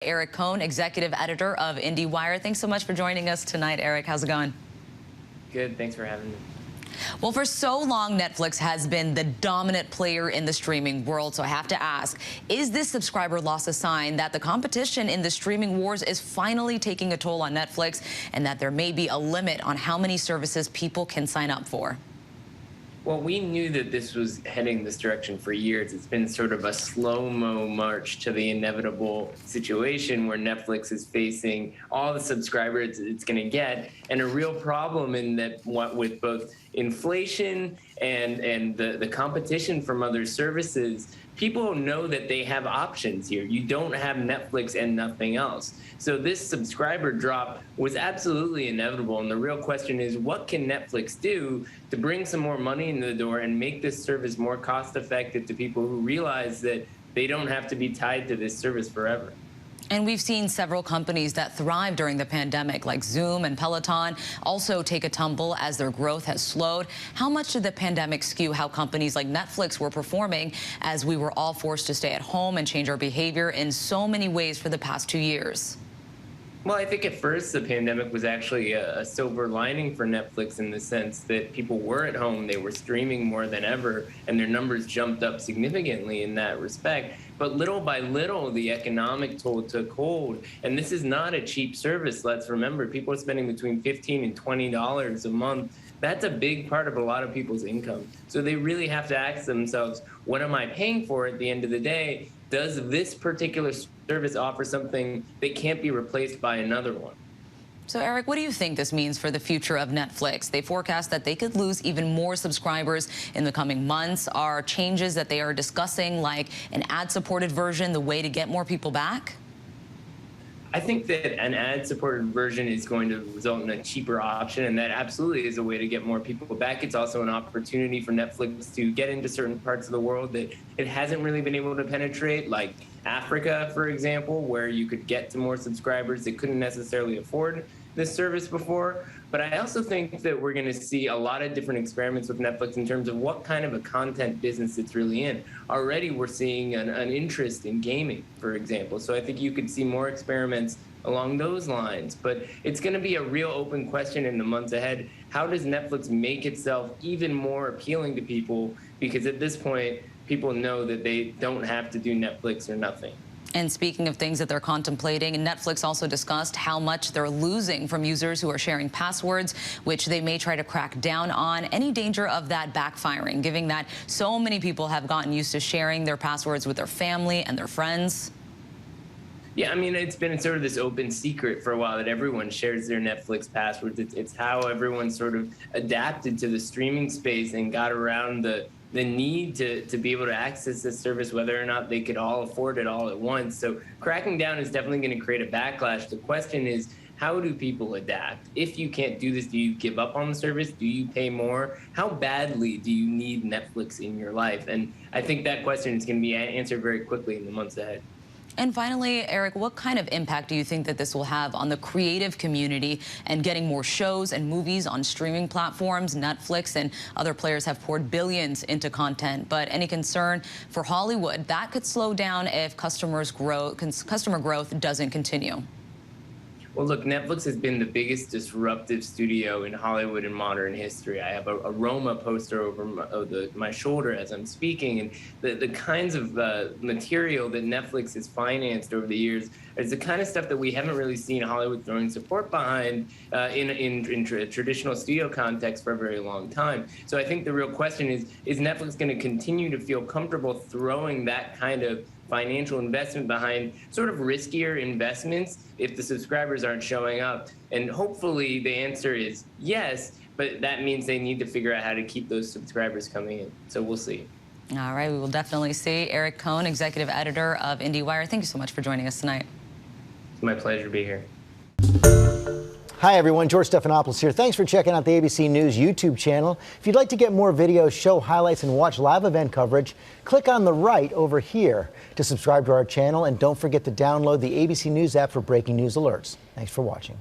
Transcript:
Eric Cohn, executive editor of IndieWire. Thanks so much for joining us tonight, Eric. How's it going? Good. Thanks for having me. Well, for so long, Netflix has been the dominant player in the streaming world. So I have to ask, is this subscriber loss a sign that the competition in the streaming wars is finally taking a toll on Netflix and that there may be a limit on how many services people can sign up for? Well, we knew that this was heading this direction for years. It's been sort of a slow-mo march to the inevitable situation where Netflix is facing all the subscribers it's going to get, and a real problem in that with both inflation and the competition from other services. People know that they have options here. You don't have Netflix and nothing else. So this subscriber drop was absolutely inevitable. And the real question is, what can Netflix do to bring some more money into the door and make this service more cost effective to people who realize that they don't have to be tied to this service forever? And we've seen several companies that thrived during the pandemic, like Zoom and Peloton, also take a tumble as their growth has slowed. How much did the pandemic skew how companies like Netflix were performing as we were all forced to stay at home and change our behavior in so many ways for the past 2 years? Well, I think at first the pandemic was actually a silver lining for Netflix in the sense that people were at home, they were streaming more than ever, and their numbers jumped up significantly in that respect. But little by little, the economic toll took hold. And this is not a cheap service. Let's remember, people are spending between $15 and $20 a month. That's a big part of a lot of people's income. So they really have to ask themselves, what am I paying for at the end of the day? Does this particular service offer something that can't be replaced by another one? So, Eric, what do you think this means for the future of Netflix? They forecast that they could lose even more subscribers in the coming months. Are changes that they are discussing, like an ad-supported version, the way to get more people back? I think that an ad-supported version is going to result in a cheaper option, and that absolutely is a way to get more people back. It's also an opportunity for Netflix to get into certain parts of the world that it hasn't really been able to penetrate, like Africa, for example, where you could get to more subscribers that couldn't necessarily afford this service before. But I also think that we're going to see a lot of different experiments with Netflix in terms of what kind of a content business it's really in. Already we're seeing an interest in gaming, for example. So I think you could see more experiments along those lines. But it's going to be a real open question in the months ahead. How does Netflix make itself even more appealing to people? Because at this point, people know that they don't have to do Netflix or nothing. And speaking of things that they're contemplating, Netflix also discussed how much they're losing from users who are sharing passwords, which they may try to crack down on. Any danger of that backfiring, given that so many people have gotten used to sharing their passwords with their family and their friends? Yeah, I mean, it's been sort of this open secret for a while that everyone shares their Netflix passwords. It's how everyone sort of adapted to the streaming space and got around the need to be able to access this service, whether or not they could all afford it all at once. So cracking down is definitely going to create a backlash. The question is, how do people adapt? If you can't do this, do you give up on the service? Do you pay more? How badly do you need Netflix in your life? And I think that question is going to be answered very quickly in the months ahead. And finally, Eric, what kind of impact do you think that this will have on the creative community and getting more shows and movies on streaming platforms? Netflix and other players have poured billions into content, but any concern for Hollywood that could slow down if customer growth doesn't continue? Well, look, Netflix has been the biggest disruptive studio in Hollywood in modern history. I have a Roma poster over my shoulder as I'm speaking, and the kinds of material that Netflix has financed over the years is the kind of stuff that we haven't really seen Hollywood throwing support behind in traditional studio context for a very long time. So I think the real question is Netflix going to continue to feel comfortable throwing that kind of financial investment behind sort of riskier investments if the subscribers aren't showing up? And hopefully the answer is yes, but that means they need to figure out how to keep those subscribers coming in. So we'll see. All right, we will definitely see. Eric Cohn, executive editor of IndieWire, thank you so much for joining us tonight. It's my pleasure to be here. Hi, everyone. George Stephanopoulos here. Thanks for checking out the ABC News YouTube channel. If you'd like to get more videos, show highlights, and watch live event coverage, click on the right over here to subscribe to our channel. And don't forget to download the ABC News app for breaking news alerts. Thanks for watching.